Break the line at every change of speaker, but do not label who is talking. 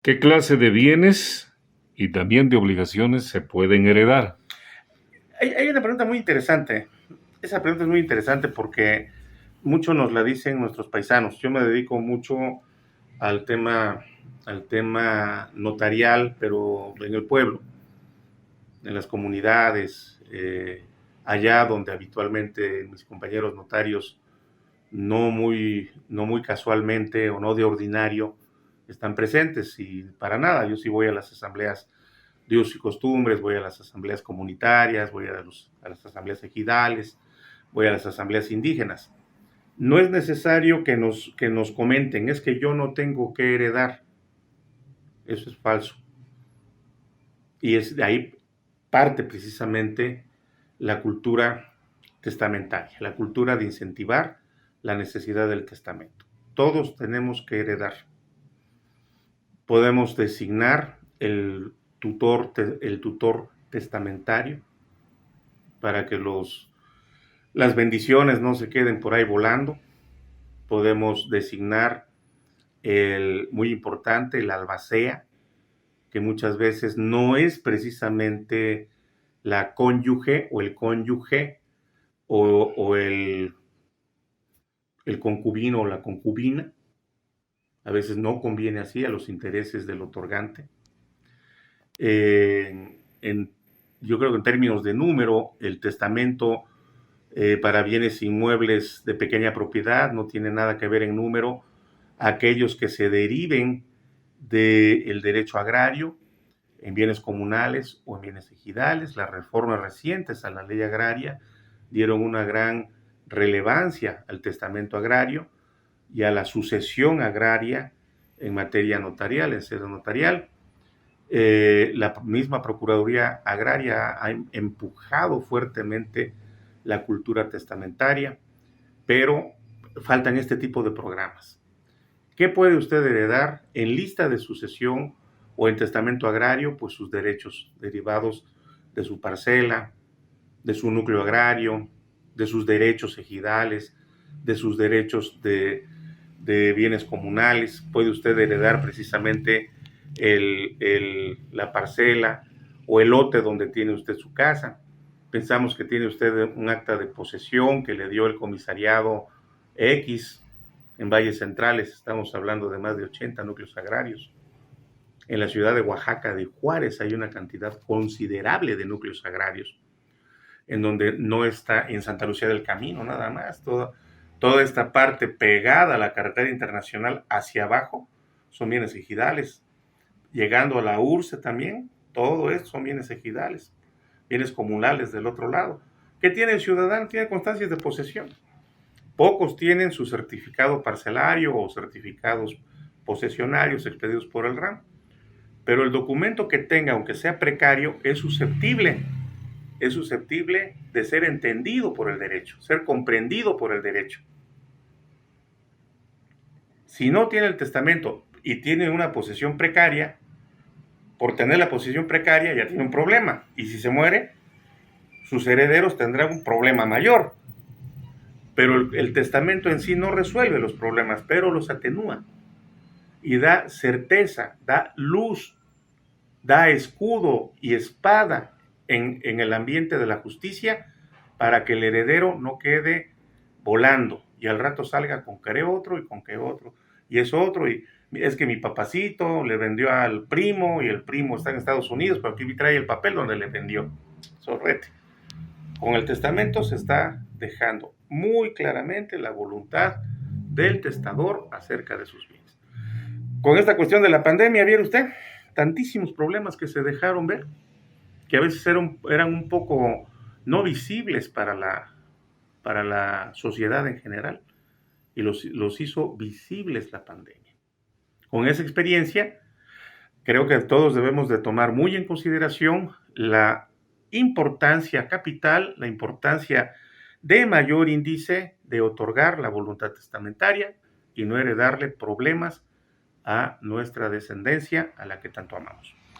¿Qué clase de bienes y también de obligaciones se pueden heredar?
Hay una pregunta muy interesante. Esa pregunta es muy interesante porque mucho nos la dicen nuestros paisanos. Yo me dedico mucho al tema, al tema notarial, pero en el pueblo, en las comunidades, allá donde habitualmente mis compañeros notarios no muy casualmente o no de ordinario están presentes, y para nada. Yo sí voy a las asambleas de usos y costumbres, voy a las asambleas comunitarias, voy a las asambleas ejidales, voy a las asambleas indígenas. No es necesario que nos comenten, es que yo no tengo que heredar. Eso es falso. Y es de ahí parte precisamente la cultura testamentaria, la cultura de incentivar la necesidad del testamento. Todos tenemos que heredar. Podemos designar el tutor testamentario para que las bendiciones no se queden por ahí volando. Podemos designar muy importante, el albacea, que muchas veces no es precisamente la cónyuge o el cónyuge o el concubino o la concubina. A veces no conviene así a los intereses del otorgante. Eh, en, yo creo que en términos de número, el testamento para bienes inmuebles de pequeña propiedad no tiene nada que ver en número aquellos que se deriven del derecho agrario en bienes comunales o en bienes ejidales. Las reformas recientes a la ley agraria dieron una gran relevancia al testamento agrario y a la sucesión agraria en materia notarial, en sede notarial. La misma Procuraduría Agraria ha empujado fuertemente la cultura testamentaria, pero faltan este tipo de programas. ¿Qué puede usted heredar en lista de sucesión o en testamento agrario? Pues sus derechos derivados de su parcela, de su núcleo agrario, de sus derechos ejidales, de sus derechos de bienes comunales. Puede usted heredar precisamente la parcela o el lote donde tiene usted su casa. Pensamos que tiene usted un acta de posesión que le dio el comisariado X en Valles Centrales. Estamos hablando de más de 80 núcleos agrarios. En la ciudad de Oaxaca de Juárez hay una cantidad considerable de núcleos agrarios, en donde no está, en Santa Lucía del Camino nada más, toda esta parte pegada a la carretera internacional hacia abajo son bienes ejidales. Llegando a la URSE también, todo esto son bienes ejidales, bienes comunales del otro lado. ¿Qué tiene el ciudadano? Tiene constancias de posesión. Pocos tienen su certificado parcelario o certificados posesionarios expedidos por el RAM, pero el documento que tenga, aunque sea precario, es susceptible de ser entendido por el derecho, ser comprendido por el derecho. Si no tiene el testamento y tiene una posesión precaria, por tener la posesión precaria ya tiene un problema, y si se muere, sus herederos tendrán un problema mayor. Pero el testamento en sí no resuelve los problemas, pero los atenúa y da certeza, da luz, da escudo y espada en el ambiente de la justicia para que el heredero no quede volando y al rato salga con que otro y con que otro y es otro, y es que mi papacito le vendió al primo y el primo está en Estados Unidos, pero aquí trae el papel donde le vendió. Sorrete. Con el testamento se está dejando muy claramente la voluntad del testador acerca de sus bienes. Con esta cuestión de la pandemia, ¿vieron usted? Tantísimos problemas que se dejaron ver, que a veces eran un poco no visibles para la sociedad en general, y los hizo visibles la pandemia. Con esa experiencia, creo que todos debemos de tomar muy en consideración la importancia capital, la importancia de mayor índice de otorgar la voluntad testamentaria y no heredarle problemas a nuestra descendencia a la que tanto amamos.